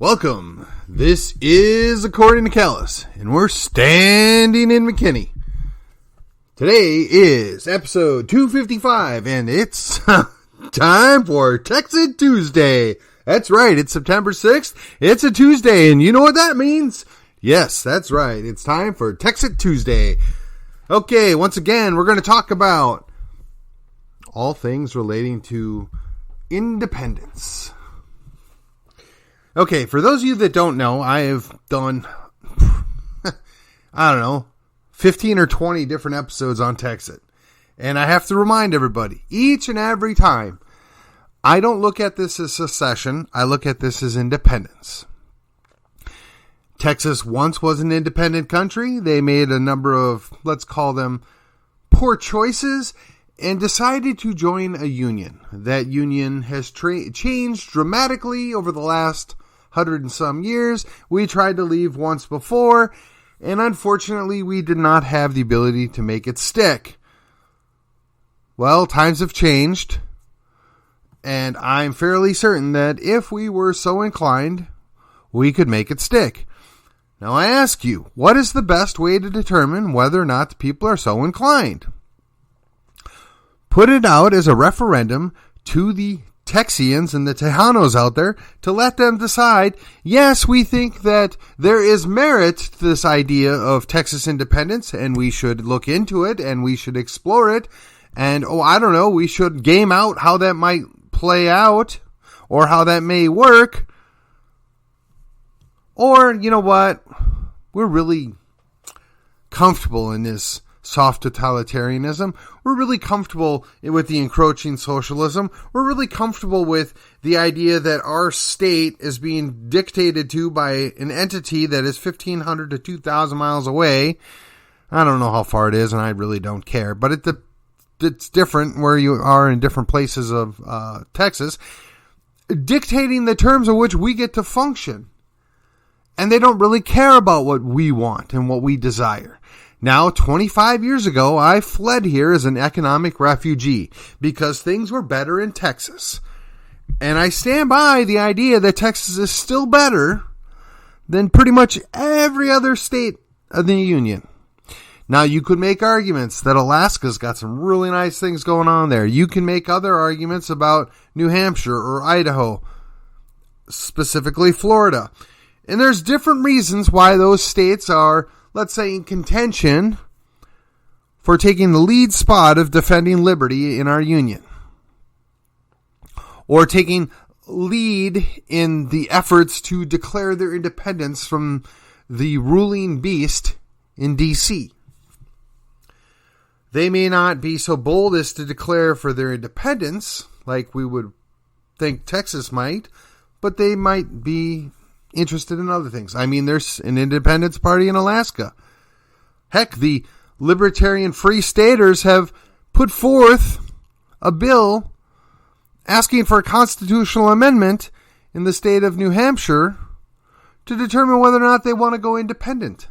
Welcome. This is According to Callis, and we're standing in McKinney. Today is episode 255, and it's time for Texit Tuesday. That's right, it's September 6th. It's a Tuesday, and you know what that means? Yes, that's right. It's time for Texit Tuesday. Okay, once again, we're going to talk about all things relating to independence. Okay, for those of you that don't know, I have done, 15 or 20 different episodes on Texit. And I have to remind everybody, each and every time, I don't look at this as secession, I look at this as independence. Texas once was an independent country. They made a number of, let's call them, poor choices, and decided to join a union. That union has changed dramatically over the last 100 and some years. We tried to leave once before, and unfortunately we did not have the ability to make it stick. Well, times have changed, and I'm fairly certain that if we were so inclined, we could make it stick. Now I ask you, what is the best way to determine whether or not the people are so inclined? Put it out as a referendum to the Texians and the Tejanos out there to let them decide, yes, we think that there is merit to this idea of Texas independence and we should look into it and we should explore it. And, we should game out how that might play out or how that may work. Or, you know what? We're really comfortable in this soft totalitarianism. We're really comfortable with the encroaching socialism. We're really comfortable with the idea that our state is being dictated to by an entity that is 1,500 to 2,000 miles away. I don't know how far it is, and I really don't care. But it's different where you are in different places of Texas, dictating the terms of which we get to function. And they don't really care about what we want and what we desire. Now, 25 years ago, I fled here as an economic refugee because things were better in Texas. And I stand by the idea that Texas is still better than pretty much every other state of the Union. Now, you could make arguments that Alaska's got some really nice things going on there. You can make other arguments about New Hampshire or Idaho, specifically Florida. And there's different reasons why those states are, let's say, in contention for taking the lead spot of defending liberty in our union. Or taking lead in the efforts to declare their independence from the ruling beast in D.C. They may not be so bold as to declare for their independence, like we would think Texas might, but they might be interested in other things. I mean, there's an independence party in Alaska. Heck, the Libertarian Free Staters have put forth a bill asking for a constitutional amendment in the state of New Hampshire to determine whether or not they want to go independent.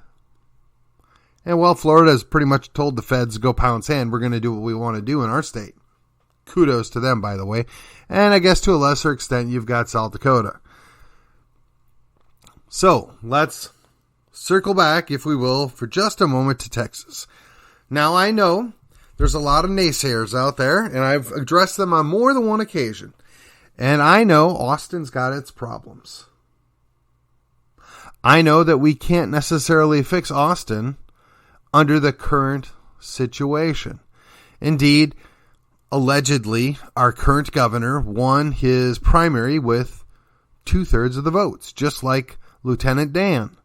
And well, Florida has pretty much told the feds, go pound sand, we're going to do what we want to do in our state. Kudos to them, by the way. And I guess to a lesser extent, you've got South Dakota. So, let's circle back, if we will, for just a moment to Texas. Now, I know there's a lot of naysayers out there, and I've addressed them on more than one occasion. And I know Austin's got its problems. I know that we can't necessarily fix Austin under the current situation. Indeed, allegedly, our current governor won his primary with 2/3 of the votes, just like Lieutenant Dan.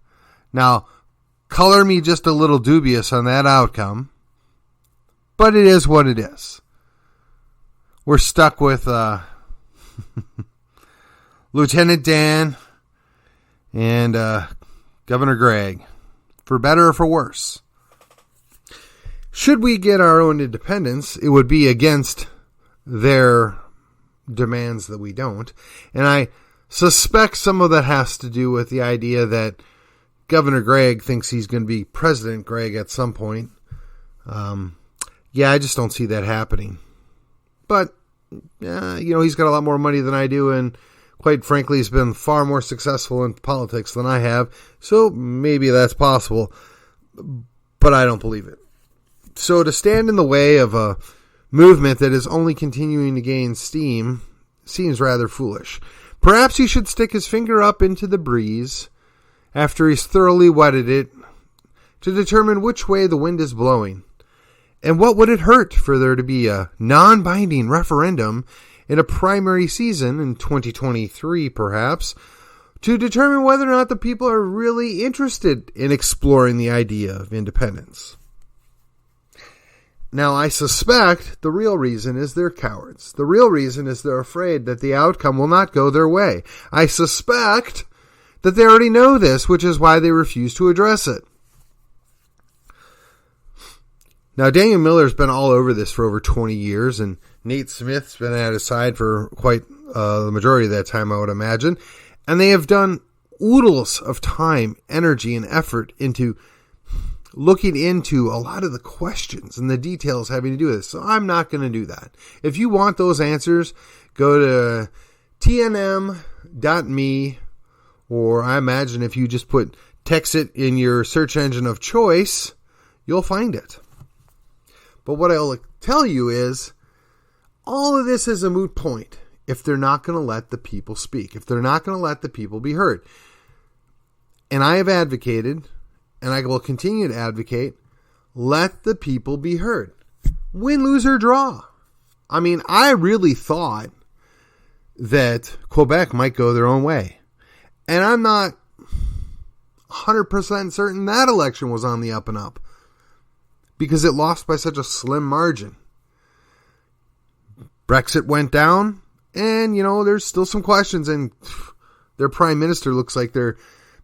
Now, color me just a little dubious on that outcome, but it is what it is. We're stuck with Lieutenant Dan and Governor Gregg, for better or for worse. Should we get our own independence, it would be against their demands that we don't. And I suspect some of that has to do with the idea that Governor Gregg thinks he's going to be President Gregg at some point. I just don't see that happening. But, he's got a lot more money than I do, and quite frankly, has been far more successful in politics than I have, so maybe that's possible, but I don't believe it. So to stand in the way of a movement that is only continuing to gain steam seems rather foolish. Perhaps he should stick his finger up into the breeze after he's thoroughly wetted it to determine which way the wind is blowing. And what would it hurt for there to be a non-binding referendum in a primary season in 2023, perhaps, to determine whether or not the people are really interested in exploring the idea of independence? Now, I suspect the real reason is they're cowards. The real reason is they're afraid that the outcome will not go their way. I suspect that they already know this, which is why they refuse to address it. Now, Daniel Miller's been all over this for over 20 years, and Nate Smith's been at his side for quite the majority of that time, I would imagine. And they have done oodles of time, energy, and effort into looking into a lot of the questions and the details having to do with this. So I'm not going to do that. If you want those answers, go to tnm.me, or I imagine if you just put Texit in your search engine of choice, you'll find it. But what I'll tell you is, all of this is a moot point if they're not going to let the people speak, if they're not going to let the people be heard. And I have advocated, and I will continue to advocate, let the people be heard. Win, lose, or draw. I mean, I really thought that Quebec might go their own way. And I'm not 100% certain that election was on the up and up, because it lost by such a slim margin. Brexit went down, and, there's still some questions, and their prime minister looks like they're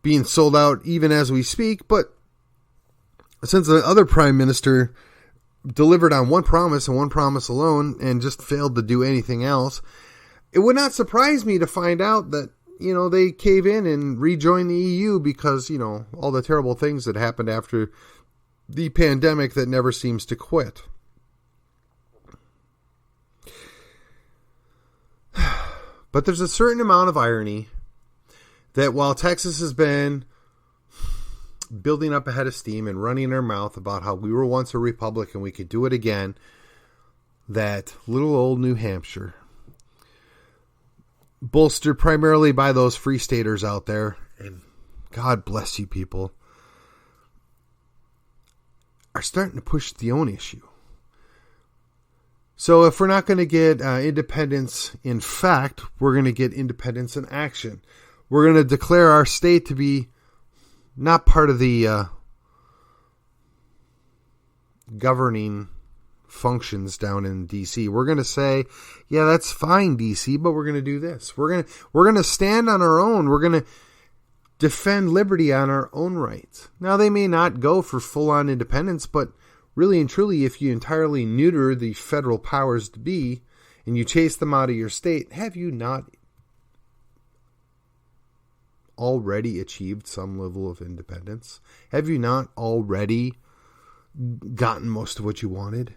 being sold out even as we speak. But since the other prime minister delivered on one promise and one promise alone and just failed to do anything else, it would not surprise me to find out that, they cave in and rejoin the EU because, all the terrible things that happened after the pandemic that never seems to quit. But there's a certain amount of irony that while Texas has been building up a head of steam and running their mouth about how we were once a republic and we could do it again, that little old New Hampshire, bolstered primarily by those free staters out there, and God bless you people, are starting to push the own issue. So if we're not going to get independence in fact, we're going to get independence in action. We're going to declare our state to be not part of the governing functions down in D.C. We're going to say, yeah, that's fine, D.C., but we're going to do this. We're going to stand on our own. We're going to defend liberty on our own rights. Now, they may not go for full-on independence, but really and truly, if you entirely neuter the federal powers to be and you chase them out of your state, have you not already achieved some level of independence? Have you not already gotten most of what you wanted?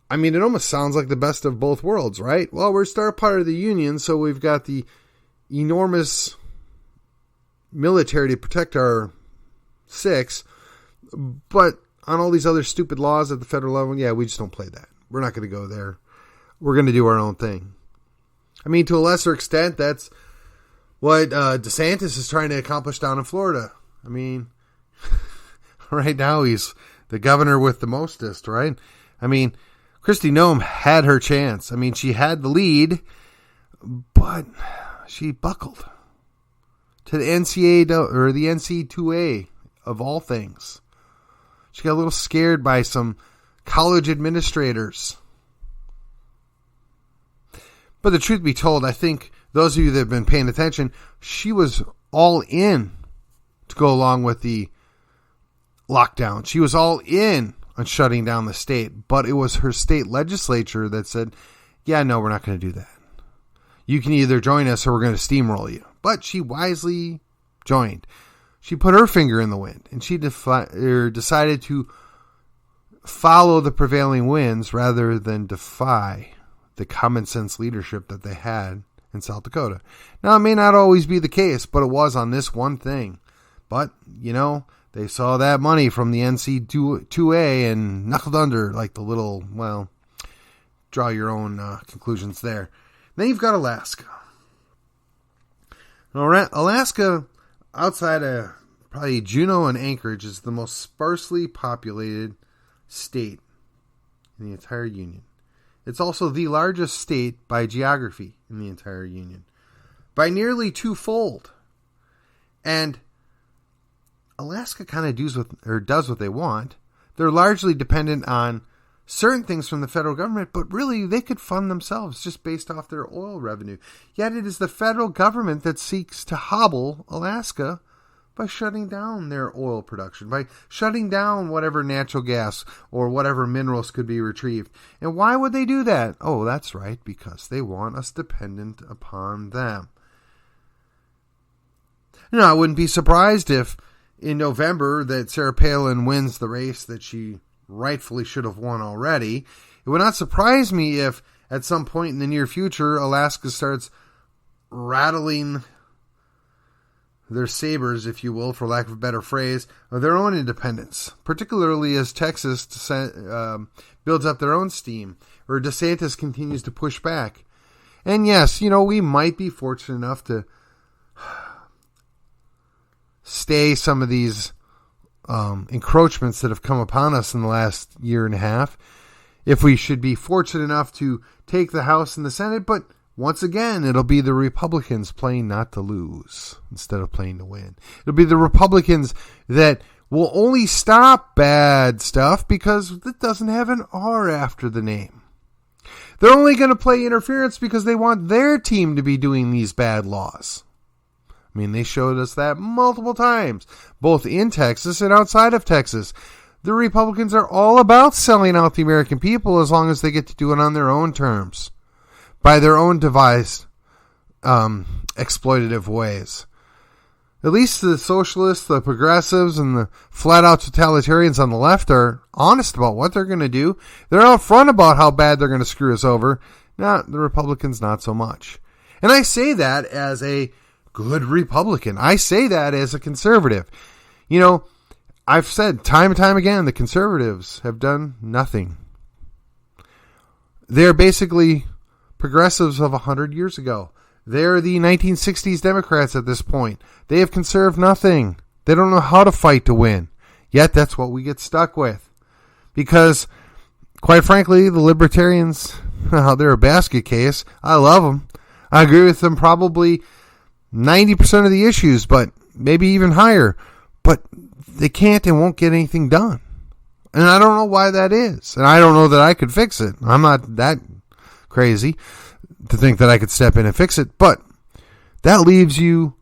I mean, it almost sounds like the best of both worlds, right? Well, we're still part of the Union, so we've got the enormous military to protect our six, but on all these other stupid laws at the federal level, yeah, we just don't play that. We're not going to go there. We're going to do our own thing. I mean, to a lesser extent, that's what DeSantis is trying to accomplish down in Florida. I mean, right now he's the governor with the mostest, right? I mean, Kristi Noem had her chance. I mean, she had the lead, but she buckled to the NCAA or the NC2A of all things. She got a little scared by some college administrators. But the truth be told, I think those of you that have been paying attention, she was all in to go along with the lockdown. She was all in on shutting down the state, but it was her state legislature that said, yeah, no, we're not going to do that. You can either join us or we're going to steamroll you. But she wisely joined. She put her finger in the wind, and she decided to follow the prevailing winds rather than defy the common sense leadership that they had in South Dakota. Now, it may not always be the case, but it was on this one thing. But, they saw that money from the NC2A and knuckled under like the little, well, draw your own conclusions there. Then you've got Alaska. Now, Alaska, outside of probably Juneau and Anchorage, is the most sparsely populated state in the entire Union. It's also the largest state by geography in the entire Union, by nearly twofold. And Alaska kind of does what they want. They're largely dependent on certain things from the federal government, but really they could fund themselves just based off their oil revenue. Yet it is the federal government that seeks to hobble Alaska by shutting down their oil production, by shutting down whatever natural gas or whatever minerals could be retrieved. And why would they do that? Oh, that's right, because they want us dependent upon them. I wouldn't be surprised if in November that Sarah Palin wins the race that she rightfully should have won already. It would not surprise me if at some point in the near future, Alaska starts rattling their sabers, if you will, for lack of a better phrase, of their own independence, particularly as Texas builds up their own steam, or DeSantis continues to push back. And yes, we might be fortunate enough to stay some of these encroachments that have come upon us in the last year and a half, if we should be fortunate enough to take the House and the Senate. But once again, it'll be the Republicans playing not to lose instead of playing to win. It'll be the Republicans that will only stop bad stuff because it doesn't have an R after the name. They're only going to play interference because they want their team to be doing these bad laws. They showed us that multiple times, both in Texas and outside of Texas. The Republicans are all about selling out the American people as long as they get to do it on their own terms, by their own devised exploitative ways. At least the socialists, the progressives, and the flat-out totalitarians on the left are honest about what they're going to do. They're upfront about how bad they're going to screw us over. The Republicans, not so much. And I say that as a good Republican. I say that as a conservative. I've said time and time again, the conservatives have done nothing. They're basically progressives of 100 years ago. They're the 1960s Democrats at this point. They have conserved nothing. They don't know how to fight to win. Yet that's what we get stuck with. Because, quite frankly, the libertarians, they're a basket case. I love them. I agree with them probably 90% of the issues, but maybe even higher. But they can't and won't get anything done. And I don't know why that is. And I don't know that I could fix it. I'm not that crazy to think that I could step in and fix it. But that leaves you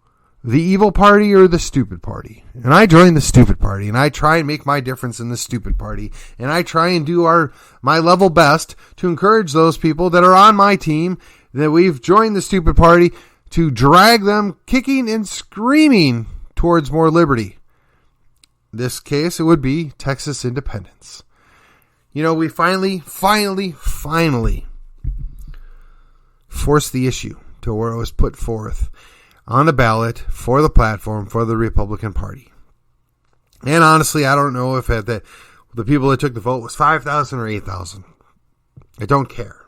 the evil party or the stupid party. And I join the stupid party. And I try and make my difference in the stupid party. And I try and do my level best to encourage those people that are on my team that we've joined the stupid party to drag them kicking and screaming towards more liberty. In this case, it would be Texas independence. We finally forced the issue to where it was put forth on the ballot for the platform for the Republican Party. And honestly, I don't know if the people that took the vote was 5,000 or 8,000. I don't care.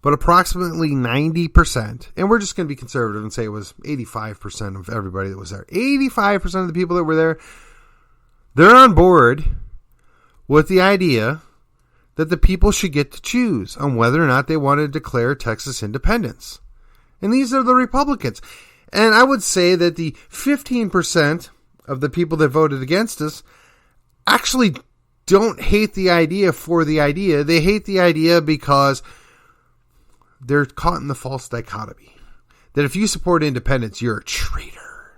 But approximately 90%, and we're just going to be conservative and say it was 85% of everybody that was there. 85% of the people that were there, they're on board with the idea that the people should get to choose on whether or not they want to declare Texas independence. And these are the Republicans. And I would say that the 15% of the people that voted against us actually don't hate the idea for the idea. They hate the idea because they're caught in the false dichotomy that if you support independence, you're a traitor.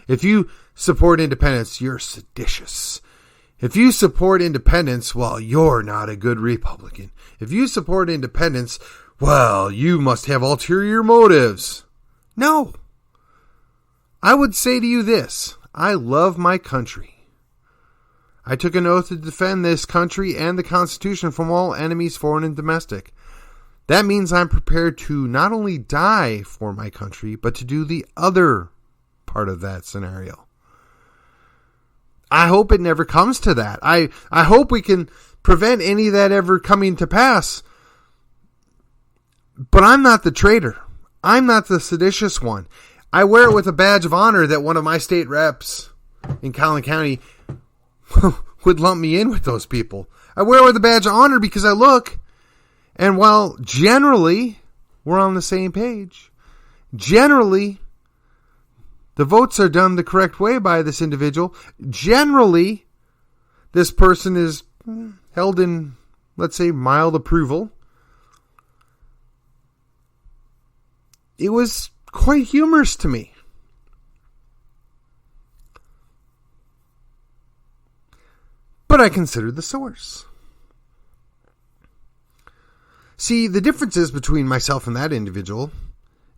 If you support independence, you're seditious. If you support independence, well, you're not a good Republican. If you support independence, well, you must have ulterior motives. No. I would say to you this. I love my country. I took an oath to defend this country and the Constitution from all enemies, foreign and domestic. that means I'm prepared to not only die for my country, but to do the other part of that scenario. I hope it never comes to that. I hope we can prevent any of that ever coming to pass. But I'm not the traitor. I'm not the seditious one. I wear it with a badge of honor that one of my state reps in Collin County would lump me in with those people. I wear it with a badge of honor because I look, and while generally we're on the same page, generally the votes are done the correct way by this individual, generally this person is held in, let's say, mild approval, it was quite humorous to me. But I considered the source. See, the differences between myself and that individual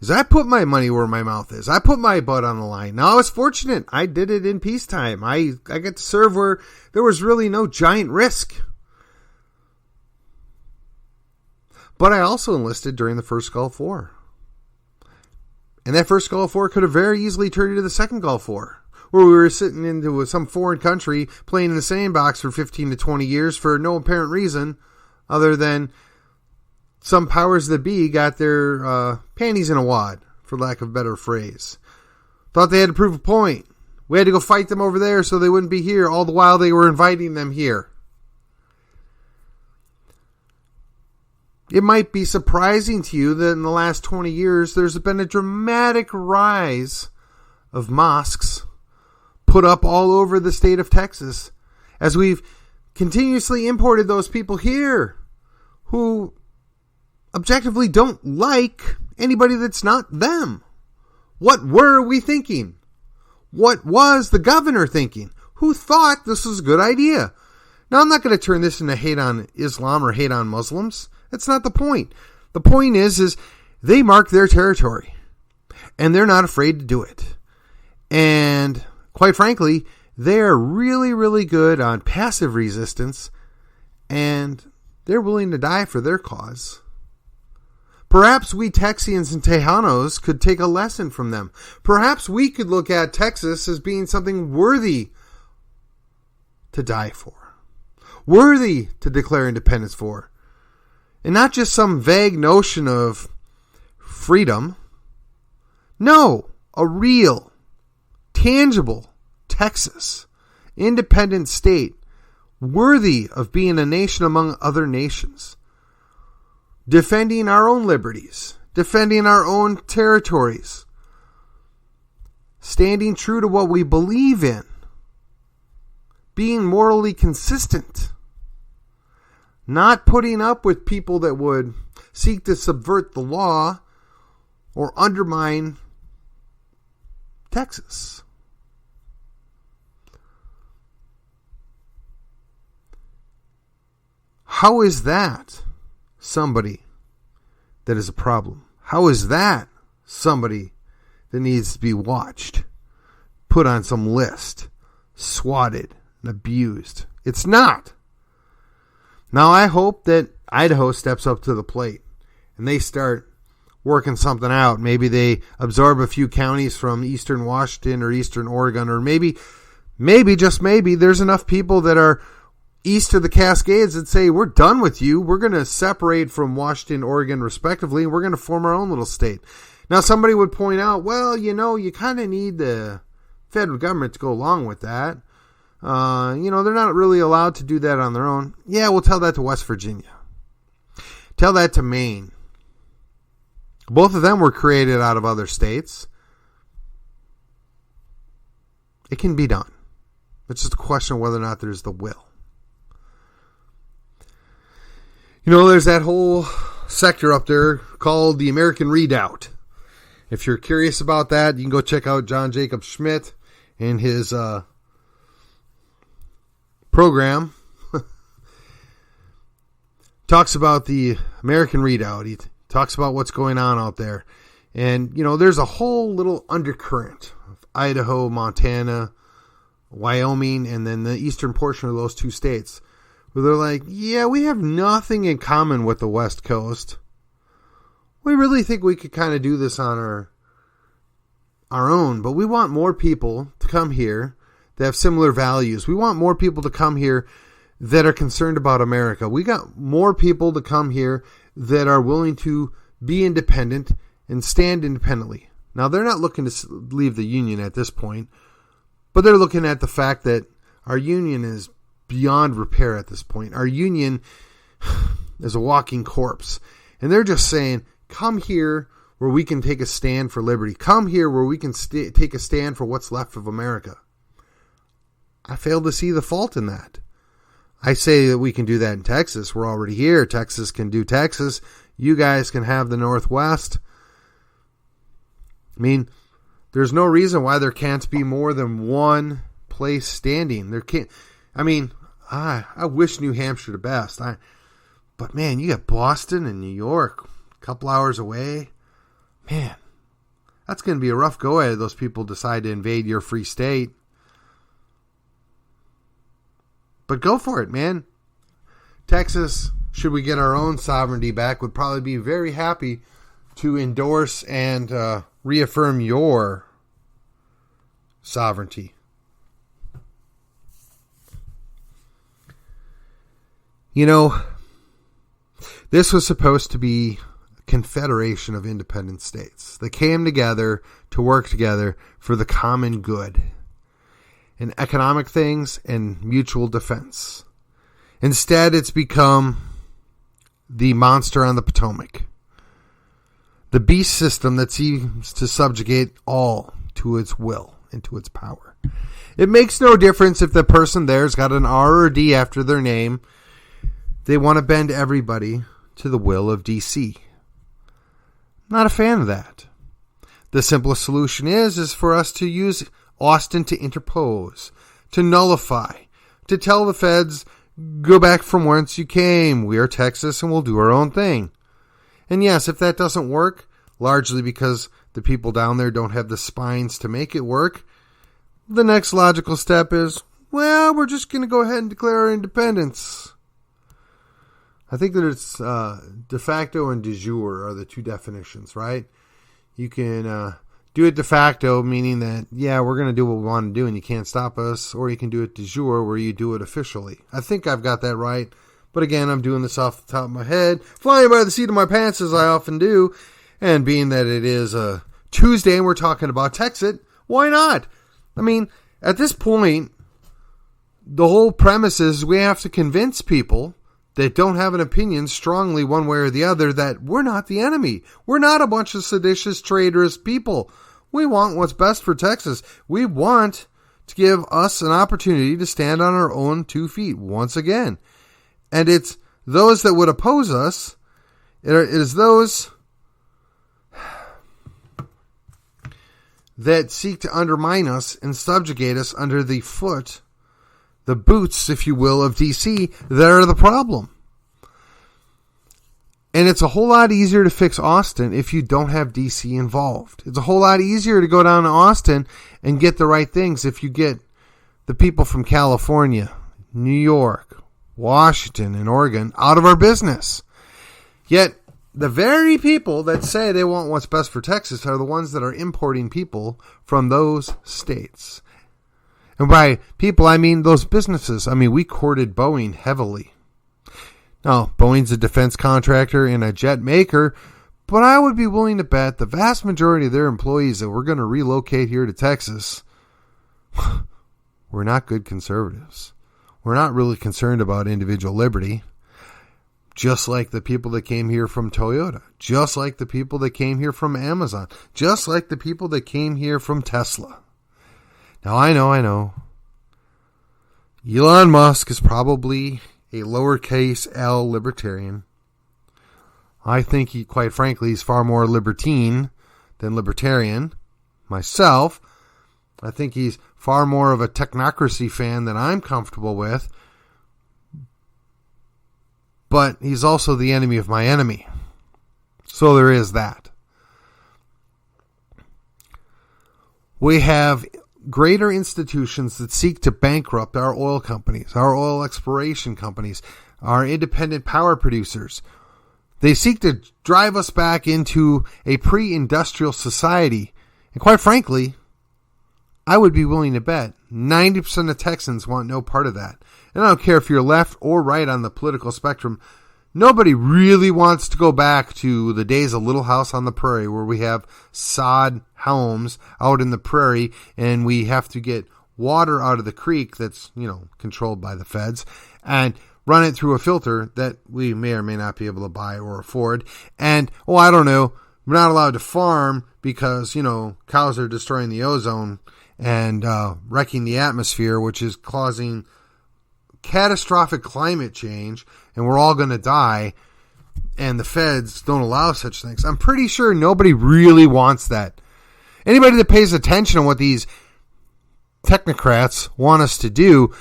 is I put my money where my mouth is. I put my butt on the line. Now, I was fortunate. I did it in peacetime. I got to serve where there was really no giant risk. But I also enlisted during the first Gulf War. And that first Gulf War could have very easily turned into the second Gulf War, where we were sitting into some foreign country playing in the sandbox for 15 to 20 years for no apparent reason other than some powers that be got their panties in a wad, for lack of a better phrase. Thought they had to prove a point. We had to go fight them over there so they wouldn't be here, all the while they were inviting them here. It might be surprising to you that in the last 20 years, there's been a dramatic rise of mosques put up all over the state of Texas as we've continuously imported those people here who objectively don't like anybody that's not them. What were we thinking? What was the governor thinking? Who thought this was a good idea? Now, I'm not going to turn this into hate on Islam or hate on Muslims. That's not the point. The point is they mark their territory, and they're not afraid to do it. And quite frankly, they're really, really good on passive resistance, and they're willing to die for their cause. Perhaps we Texians and Tejanos could take a lesson from them. Perhaps we could look at Texas as being something worthy to die for, worthy to declare independence for. And not just some vague notion of freedom. No, a real, tangible Texas, independent state, worthy of being a nation among other nations. Defending our own liberties, defending our own territories, standing true to what we believe in, being morally consistent. Not putting up with people that would seek to subvert the law or undermine Texas. How is that somebody that is a problem? How is that somebody that needs to be watched, put on some list, swatted, and abused? It's not. Now, I hope that Idaho steps up to the plate and they start working something out. Maybe they absorb a few counties from eastern Washington or eastern Oregon, or maybe, just maybe, there's enough people that are east of the Cascades that say, we're done with you. We're going to separate from Washington, Oregon, respectively, and we're going to form our own little state. Now, somebody would point out, well, you kind of need the federal government to go along with that. They're not really allowed to do that on their own. Yeah, we'll tell that to West Virginia. Tell that to Maine. Both of them were created out of other states. It can be done. It's just a question of whether or not there's the will. There's that whole sector up there called the American Redoubt. If you're curious about that, you can go check out John Jacob Schmidt and his program. Talks about the American Redoubt. He talks about what's going on out there. And, there's a whole little undercurrent of Idaho, Montana, Wyoming, and then the eastern portion of those two states where they're like, yeah, we have nothing in common with the West Coast. we really think we could kind of do this on our own, but we want more people to come here that have similar values. We want more people to come here that are concerned about America. We got more people to come here that are willing to be independent and stand independently. Now, they're not looking to leave the union at this point, but they're looking at the fact that our union is beyond repair at this point. Our union is a walking corpse. And they're just saying, come here where we can take a stand for liberty. Come here where we can take a stand for what's left of America. I fail to see the fault in that. I say that we can do that in Texas. We're already here. Texas can do Texas. You guys can have the Northwest. I mean, there's no reason why there can't be more than one place standing. There can't. I mean, I wish New Hampshire the best. But man, you got Boston and New York a couple hours away. Man, that's going to be a rough go at it. Those people decide to invade your free state. But go for it, man. Texas, should we get our own sovereignty back, would probably be very happy to endorse and reaffirm your sovereignty. You know, this was supposed to be a confederation of independent states that came together to work together for the common good in economic things and mutual defense. Instead, it's become the monster on the Potomac, the beast system that seems to subjugate all to its will and to its power. It makes no difference if the person there's got an R or D after their name. They want to bend everybody to the will of DC. Not a fan of that. The simplest solution is for us to use Austin to interpose, to nullify, to tell the feds, go back from whence you came. We are Texas and we'll do our own thing. And yes, if that doesn't work, largely because the people down there don't have the spines to make it work, the next logical step is, well, we're just going to go ahead and declare our independence. I think that it's de facto and de jure are the two definitions, right? You can do it de facto, meaning that, yeah, we're going to do what we want to do and you can't stop us, or you can do it de jure, where you do it officially. I think I've got that right, but again, I'm doing this off the top of my head, flying by the seat of my pants as I often do, and being that it is a Tuesday and we're talking about Texit, why not? I mean, at this point, the whole premise is we have to convince people that don't have an opinion strongly one way or the other that we're not the enemy. We're not a bunch of seditious, traitorous people. We want what's best for Texas. We want to give us an opportunity to stand on our own 2 feet once again. And it's those that would oppose us, it is those that seek to undermine us and subjugate us under the foot, the boots, if you will, of DC, that are the problem. And it's a whole lot easier to fix Austin if you don't have DC involved. It's a whole lot easier to go down to Austin and get the right things if you get the people from California, New York, Washington, and Oregon out of our business. Yet, the very people that say they want what's best for Texas are the ones that are importing people from those states. And by people, I mean those businesses. I mean, we courted Boeing heavily. Now, Boeing's a defense contractor and a jet maker, but I would be willing to bet the vast majority of their employees that we're going to relocate here to Texas, we're not good conservatives. We're not really concerned about individual liberty. Just like the people that came here from Toyota. Just like the people that came here from Amazon. Just like the people that came here from Tesla. Now, I know. Elon Musk is probably a lowercase L libertarian. I think he, quite frankly, he's far more libertine than libertarian. Myself, I think he's far more of a technocracy fan than I'm comfortable with. But he's also the enemy of my enemy. So there is that. We have greater institutions that seek to bankrupt our oil companies, our oil exploration companies, our independent power producers. They seek to drive us back into a pre-industrial society. And quite frankly, I would be willing to bet 90% of Texans want no part of that. And I don't care if you're left or right on the political spectrum. Nobody really wants to go back to the days of Little House on the Prairie where we have sod homes out in the prairie and we have to get water out of the creek that's, controlled by the feds and run it through a filter that we may or may not be able to buy or afford. And, I don't know, we're not allowed to farm because, cows are destroying the ozone and wrecking the atmosphere, which is causing catastrophic climate change, and we're all going to die, and the feds don't allow such things. I'm pretty sure nobody really wants that. Anybody that pays attention to what these technocrats want us to do,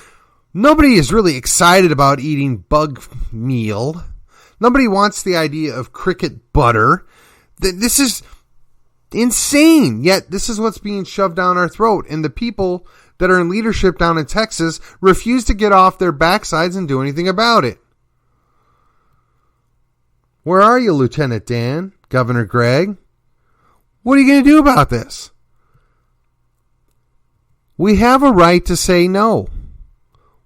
nobody is really excited about eating bug meal. Nobody wants the idea of cricket butter. This is insane, yet this is what's being shoved down our throat, and the people that are in leadership down in Texas refuse to get off their backsides and do anything about it. Where are you, Lieutenant Dan, Governor Greg? What are you going to do about this? We have a right to say no.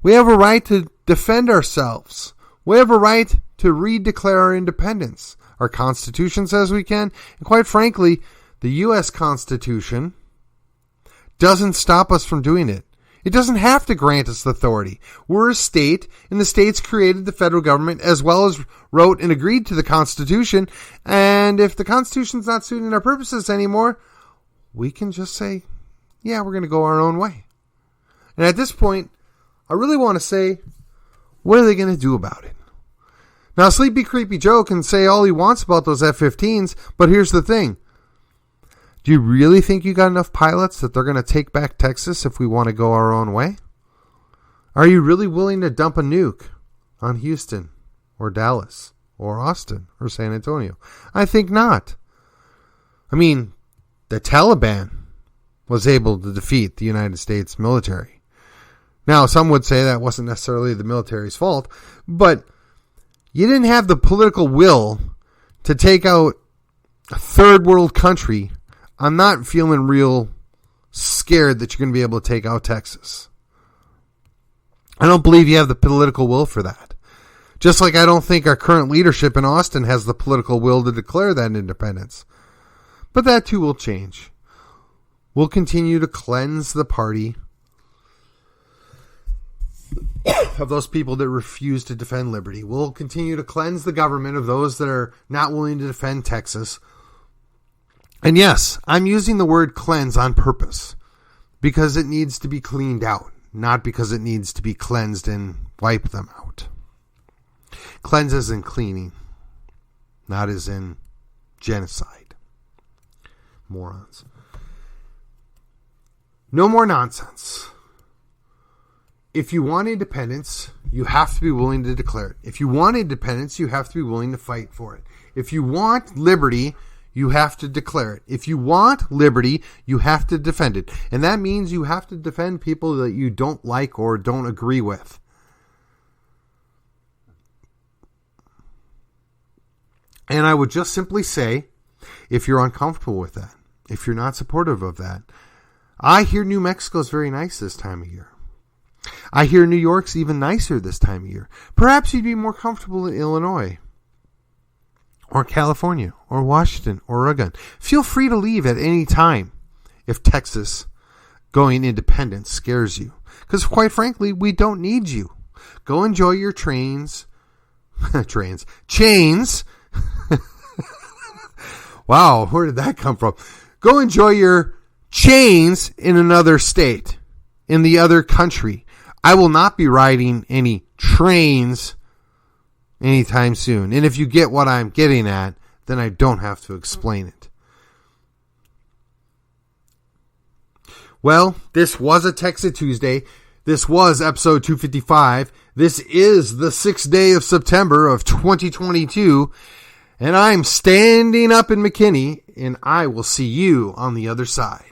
We have a right to defend ourselves. We have a right to redeclare our independence. Our Constitution says we can, and quite frankly, the U.S. Constitution doesn't stop us from doing it. It doesn't have to grant us the authority. We're a state, and the states created the federal government as well as wrote and agreed to the Constitution. And if the Constitution's not suiting our purposes anymore, we can just say, yeah, we're going to go our own way. And at this point, I really want to say, what are they going to do about it? Now, Sleepy Creepy Joe can say all he wants about those F-15s, but here's the thing. Do you really think you got enough pilots that they're going to take back Texas if we want to go our own way? Are you really willing to dump a nuke on Houston or Dallas or Austin or San Antonio? I think not. I mean, the Taliban was able to defeat the United States military. Now, some would say that wasn't necessarily the military's fault, but you didn't have the political will to take out a third world country. I'm not feeling real scared that you're going to be able to take out Texas. I don't believe you have the political will for that. Just like I don't think our current leadership in Austin has the political will to declare that independence. But that too will change. We'll continue to cleanse the party of those people that refuse to defend liberty. We'll continue to cleanse the government of those that are not willing to defend Texas. And yes, I'm using the word cleanse on purpose because it needs to be cleaned out, not because it needs to be cleansed and wipe them out. Cleanse as in cleaning, not as in genocide. Morons. No more nonsense. If you want independence, you have to be willing to declare it. If you want independence, you have to be willing to fight for it. If you want liberty, you have to declare it. If you want liberty, you have to defend it. And that means you have to defend people that you don't like or don't agree with. And I would just simply say, if you're uncomfortable with that, if you're not supportive of that, I hear New Mexico's very nice this time of year. I hear New York's even nicer this time of year. Perhaps you'd be more comfortable in Illinois or California or Washington or Oregon. Feel free to leave at any time if Texas going independent scares you. Because quite frankly, we don't need you. Go enjoy your chains. Wow, where did that come from? Go enjoy your chains in another state, in the other country. I will not be riding any trains anytime soon. And if you get what I'm getting at, then I don't have to explain it. Well, this was a Texit Tuesday. This was episode 255. This is the 6th day of September of 2022. And I'm standing up in McKinney, and I will see you on the other side.